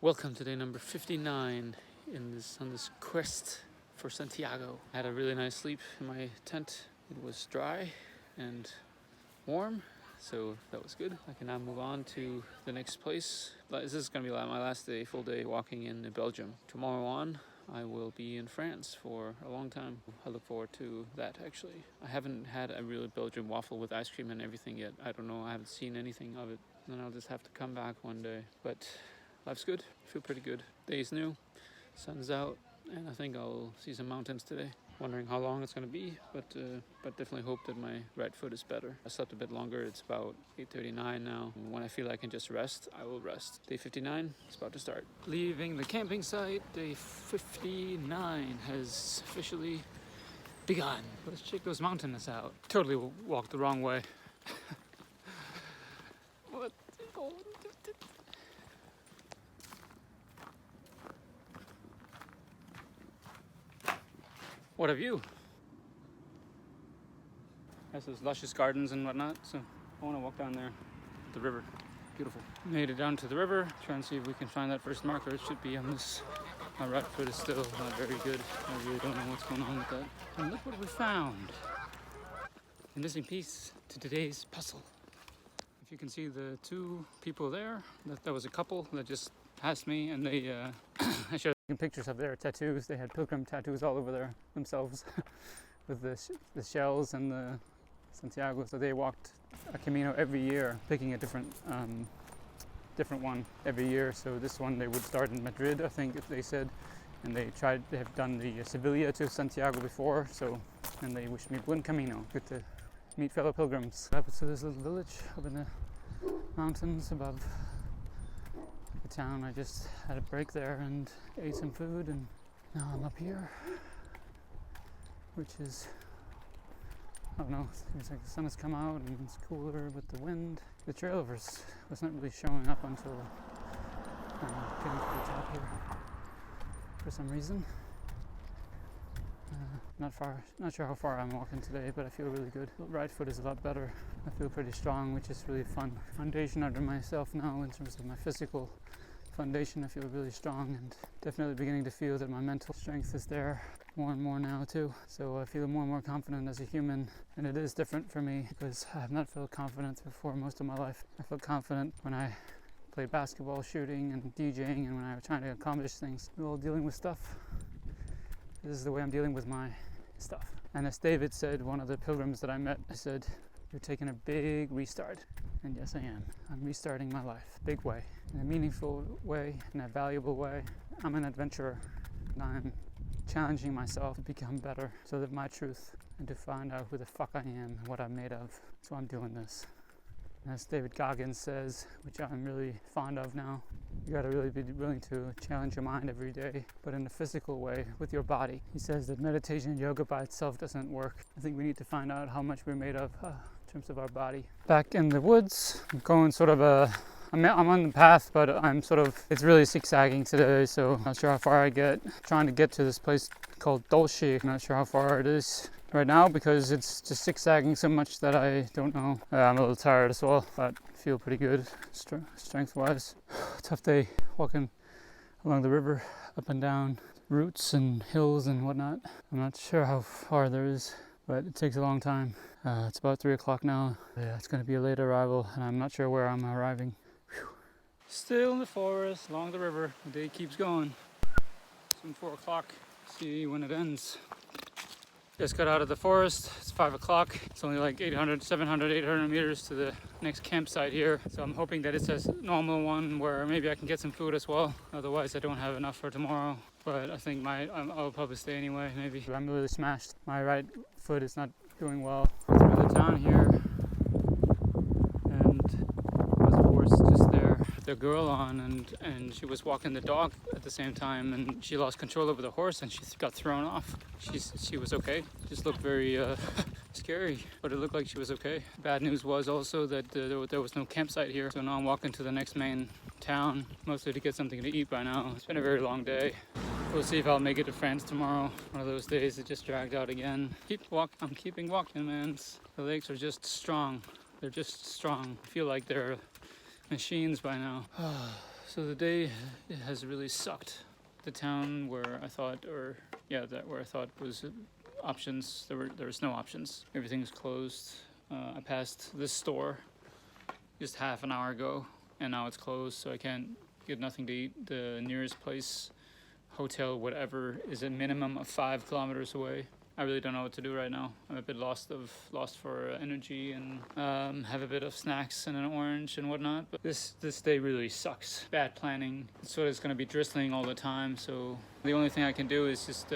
Welcome to day number 59 on this quest for Santiago. I had a really nice sleep in my tent. It was dry and warm, so that was good. I can now move on to the next place. This is going to be my last day, full day walking in Belgium. Tomorrow on, I will be in France for a long time. I look forward to that, actually. I haven't had a real Belgian waffle with ice cream and everything yet. I don't know, I haven't seen anything of it. Then I'll just have to come back one day. But life's good, I feel pretty good. Day's new, sun's out, and I think I'll see some mountains today. Wondering how long it's going to be, but definitely hope that my right foot is better. I slept a bit longer. It's about 8:39 now. When I feel I can just rest, I will rest. Day 59 is about to start. Leaving the camping site, day 59 has officially begun. Let's check those mountains out. Totally walked the wrong way. What? Oh. What a view! Has those luscious gardens and whatnot, so I want to walk down there. The river, beautiful. Made it down to the river. Try and see if we can find that first marker. It should be on this. My right foot is still not very good. I really don't know what's going on with that. And look what we found! The missing piece to today's puzzle. If you can see the two people there, that was a couple that just passed me, and they I showed pictures of their tattoos. They had pilgrim tattoos all over themselves with the shells and the Santiago. So they walked a Camino every year, picking a different one every year. So this one they would start in Madrid, I think they said, and they have done the Sevilla to Santiago before. So, and they wished me buen camino. Good to meet fellow pilgrims. Up to this little village up in the mountains above the town. I just had a break there and ate some food, and now I'm up here, which is, I don't know, it seems like the sun has come out and it's cooler with the wind. The trail was not really showing up until getting to the top here for some reason. Not sure how far I'm walking today, but I feel really good. The right foot is a lot better. I feel pretty strong, which is really fun. Foundation under myself now in terms of my physical foundation. I feel really strong, and definitely beginning to feel that my mental strength is there more and more now too. So I feel more and more confident as a human, and it is different for me because I have not felt confident before most of my life. I felt confident when I played basketball, shooting, and DJing, and when I was trying to accomplish things. We're all dealing with stuff. This is the way I'm dealing with my stuff. And as David said, one of the pilgrims that I met, I said, "You're taking a big restart." And yes, I am. I'm restarting my life. Big way. In a meaningful way, in a valuable way. I'm an adventurer, and I'm challenging myself to become better, to live my truth, and to find out who the fuck I am and what I'm made of. So I'm doing this. As David Goggins says, which I'm really fond of now, you gotta really be willing to challenge your mind every day, but in a physical way with your body. He says that meditation and yoga by itself doesn't work. I think we need to find out how much we're made of in terms of our body. Back in the woods, I'm going sort of I'm on the path, but it's really zigzagging today, so I'm not sure how far I get. I'm trying to get to this place called Doische. I'm not sure how far it is right now because it's just zigzagging so much that I don't know. I'm a little tired as well, but feel pretty good strength-wise. Tough day walking along the river, up and down roots and hills and whatnot. I'm not sure how far there is, but it takes a long time. It's about 3 o'clock now. Yeah, it's going to be a late arrival, and I'm not sure where I'm arriving. Whew. Still in the forest, along the river. The day keeps going. Soon 4 o'clock. See when it ends. Just got out of the forest. It's 5 o'clock. It's only like 700, 800 meters to the next campsite here. So I'm hoping that it's a normal one where maybe I can get some food as well. Otherwise I don't have enough for tomorrow. But I think I'll probably stay anyway, maybe. I'm really smashed. My right foot is not doing well. Through the town here. And there was a horse just there with the girl on, and she was walking the dog at the same time, and she lost control over the horse and she got thrown off. She was okay. Just looked very scary, but it looked like she was okay. Bad news was also that there was no campsite here, so now I'm walking to the next main town, mostly to get something to eat by now. It's been a very long day. We'll see if I'll make it to France tomorrow. One of those days that just dragged out again. I'm keeping walking, man. The legs are just strong. They're just strong. I feel like they're machines by now. So the day has really sucked. The town where I thought, where I thought was options, there was no options. Everything's closed. I passed this store just half an hour ago, and now it's closed, so I can't get nothing to eat. The nearest place, hotel, whatever, is a minimum of 5 kilometers away. I really don't know what to do right now. I'm a bit lost for energy, and have a bit of snacks and an orange and whatnot. But this day really sucks. Bad planning. It's what it's gonna be drizzling all the time. So the only thing I can do is just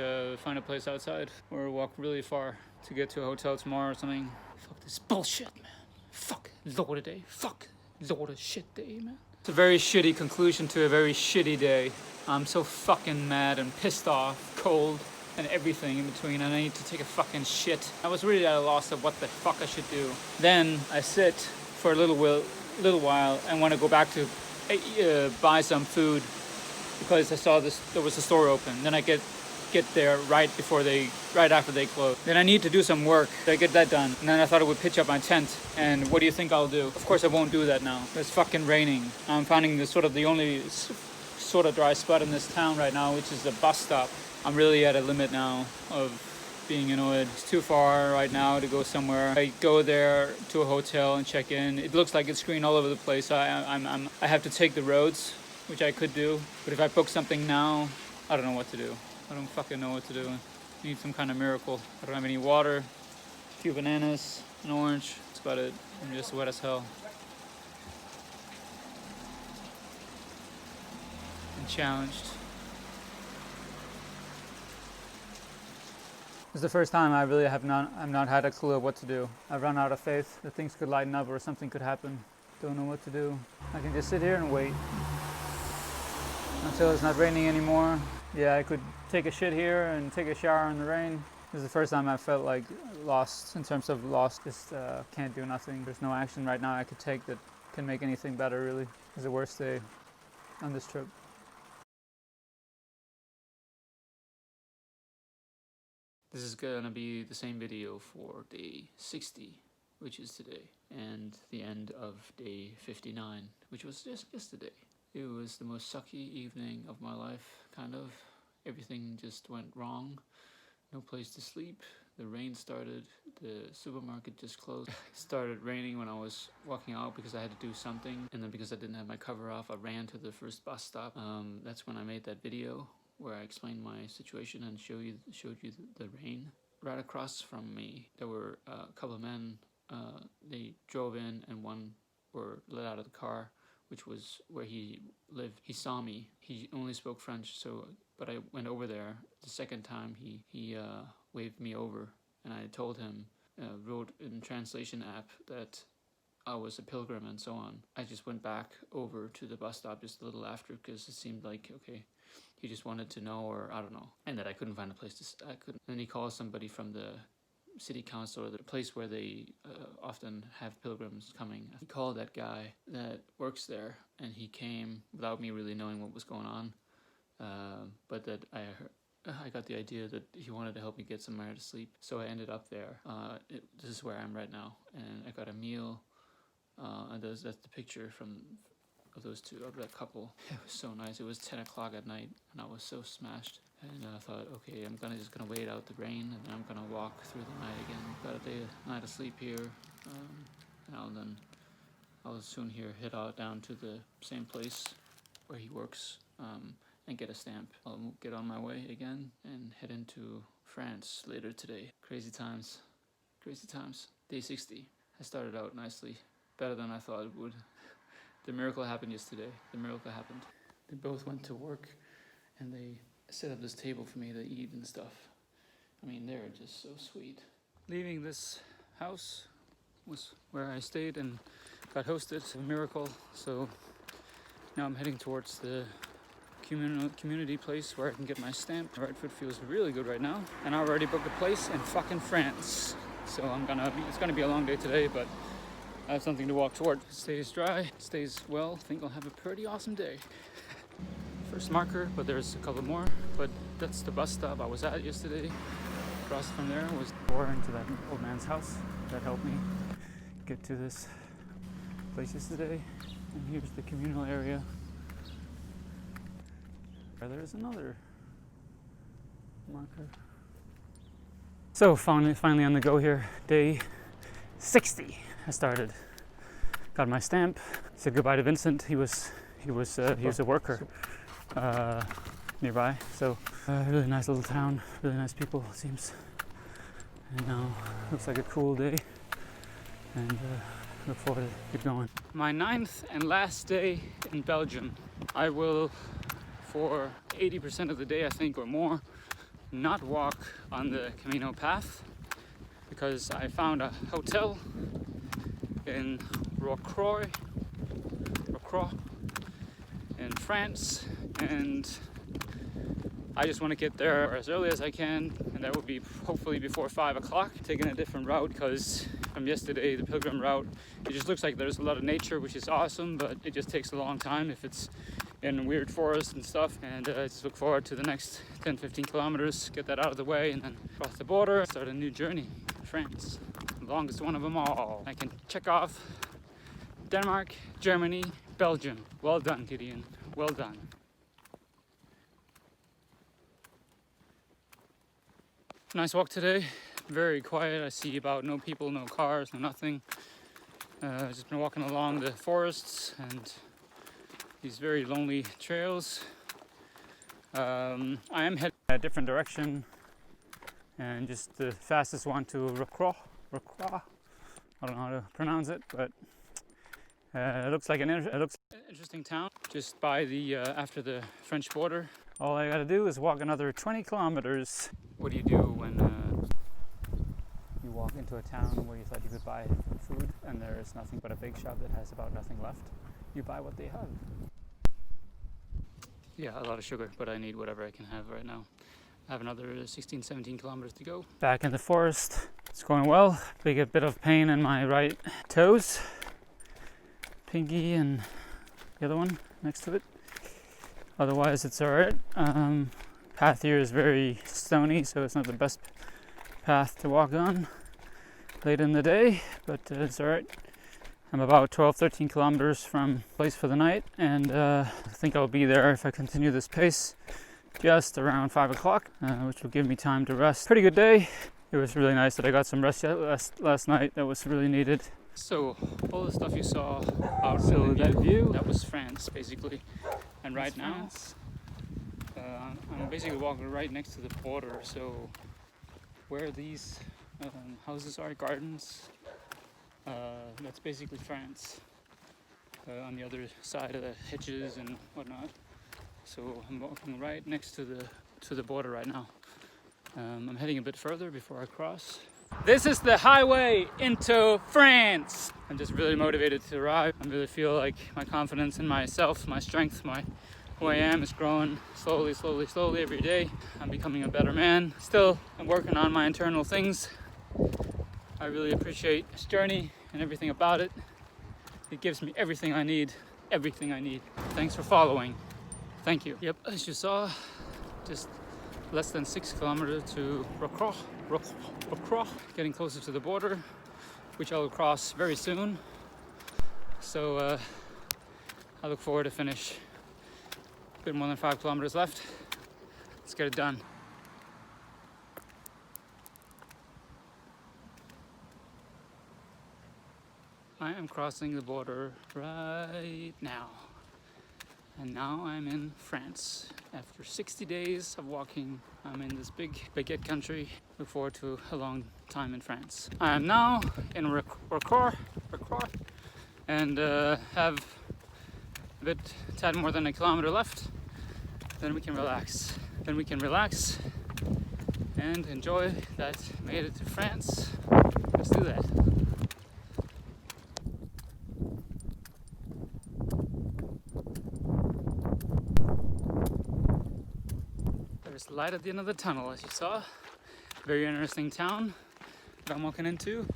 find a place outside or walk really far to get to a hotel tomorrow or something. Fuck this bullshit, man. Fuck Lord of Day. Fuck Lord of Shit Day, man. It's a very shitty conclusion to a very shitty day. I'm so fucking mad and pissed off, cold, and everything in between, and I need to take a fucking shit. I was really at a loss of what the fuck I should do. Then I sit for a little while and want to go back to buy some food because I saw there was a store open. Then I get there right after they close. Then I need to do some work. I get that done, and then I thought I would pitch up my tent. And what do you think I'll do? Of course I won't do that now. It's fucking raining. I'm finding this the only sort of dry spot in this town right now, which is the bus stop. I'm really at a limit now of being annoyed. It's too far right now to go somewhere. I go there to a hotel and check in. It looks like it's green all over the place. I have to take the roads, which I could do. But if I book something now, I don't know what to do. I don't fucking know what to do. I need some kind of miracle. I don't have any water, a few bananas, an orange. That's about it. I'm just wet as hell. And challenged. It's the first time I really I've not had a clue of what to do. I've run out of faith that things could lighten up or something could happen. Don't know what to do. I can just sit here and wait until it's not raining anymore. Yeah, I could take a shit here and take a shower in the rain. This is the first time I felt like lost, in terms of lost, just can't do nothing. There's no action right now I could take that can make anything better, really. It's the worst day on this trip. This is gonna be the same video for day 60, which is today, and the end of day 59, which was just yesterday. It was the most sucky evening of my life, kind of. Everything just went wrong. No place to sleep. The rain started. The supermarket just closed. It started raining when I was walking out because I had to do something, and then because I didn't have my cover off, I ran to the first bus stop. That's when I made that video where I explained my situation and showed you the rain. Right across from me, there were a couple of men. They drove in, and one were let out of the car, which was where he lived. He saw me. He only spoke French, but I went over there. The second time, he waved me over, and I told him, wrote in translation app that I was a pilgrim and so on. I just went back over to the bus stop just a little after because it seemed like, okay, he just wanted to know, or I don't know, and that I couldn't find a place to. I couldn't. Then he called somebody from the city council, or the place where they often have pilgrims coming. He called that guy that works there, and he came without me really knowing what was going on. But that I got the idea that he wanted to help me get somewhere to sleep. So I ended up there. This is where I am right now, and I got a meal. And that's the picture of those two, of that couple. It was so nice. It was 10 o'clock at night, and I was so smashed. And I thought, okay, I'm just gonna wait out the rain, and then I'm gonna walk through the night again. Got a night of sleep here, and then I'll soon head out down to the same place where he works, and get a stamp. I'll get on my way again and head into France later today. Crazy times. Day 60. I started out nicely, better than I thought it would. The miracle happened yesterday. They both went to work, and they set up this table for me to eat and stuff. I mean, they're just so sweet. Leaving this house was where I stayed and got hosted. It's a miracle. So now I'm heading towards the community place where I can get my stamp. My right foot feels really good right now, and I already booked a place in fucking France. So it's gonna be a long day today, but I have something to walk toward. Stays dry, stays well. I think I'll have a pretty awesome day. First marker, but there's a couple more. But that's the bus stop I was at yesterday. Across from there was door into that old man's house that helped me get to this place yesterday. And here's the communal area There's another marker. So finally on the go here. Day 60. I started. Got my stamp. Said goodbye to Vincent. He was a worker nearby. So really nice little town. Really nice people, it seems. And now looks like a cool day. And look forward to keep going. My 9th and last day in Belgium. I will, for 80% of the day, I think, or more, not walk on the Camino path because I found a hotel in Rocroi in France, and I just want to get there as early as I can, and that would be hopefully before 5 o'clock. Taking a different route because from yesterday, the pilgrim route, it just looks like there's a lot of nature, which is awesome, but it just takes a long time if it's in weird forest and stuff. And I just look forward to the next 10-15 kilometers, get that out of the way, and then cross the border, start a new journey in France. The longest one of them all. I can check off Denmark, Germany, Belgium. Well done, Gideon. Well done. Nice walk today. Very quiet. I see about no people, no cars, no nothing. Just been walking along the forests and these very lonely trails. I am heading in a different direction, and just the fastest one to Rocroi. I don't know how to pronounce it, but it looks like an interesting town just by the after the French border. All I gotta do is walk another 20 kilometers. What do you do when you walk into a town where you thought you could buy food and there is nothing but a bake shop that has about nothing left? You buy what they have. Yeah, a lot of sugar, but I need whatever I can have right now. I have another 16-17 kilometers to go. Back in the forest. It's going well. Big a bit of pain in my right toes. Pinky and the other one next to it. Otherwise it's alright. Path here is very stony, so it's not the best path to walk on late in the day, but it's alright. I'm about 12-13 kilometers from place for the night, and I think I'll be there if I continue this pace just around 5 o'clock, which will give me time to rest. Pretty good day. It was really nice that I got some rest last night. That was really needed. So all the stuff you saw out in that view, that was France basically. And right now I'm basically walking right next to the border, so where these houses are, gardens, that's basically France, on the other side of the hedges and whatnot. So I'm walking right next to the border right now. I'm heading a bit further before I cross. This is the highway into France. I'm just really motivated to arrive. I really feel like my confidence in myself, my strength, who I am is growing slowly every day. I'm becoming a better man. Still, I'm working on my internal things. I really appreciate this journey and everything about it. It gives me everything I need. Thanks for following. Thank you. Yep, as you saw, just less than 6 kilometers to Rocroi. Getting closer to the border, which I will cross very soon. So I look forward to finish. A bit more than 5 kilometers left. Let's get it done. I am crossing the border right now. And now I'm in France. After 60 days of walking, I'm in this big baguette country. Look forward to a long time in France. I am now in Rocroi, and have a tad more than a kilometer left. Then we can relax. And enjoy that made it to France. Let's do that. There's light at the end of the tunnel, as you saw. Very interesting town that I'm walking into.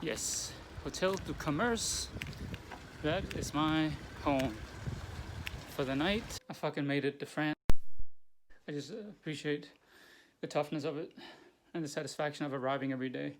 Yes, Hotel du Commerce. That is my home for the night. I fucking made it to France. I just appreciate the toughness of it and the satisfaction of arriving every day.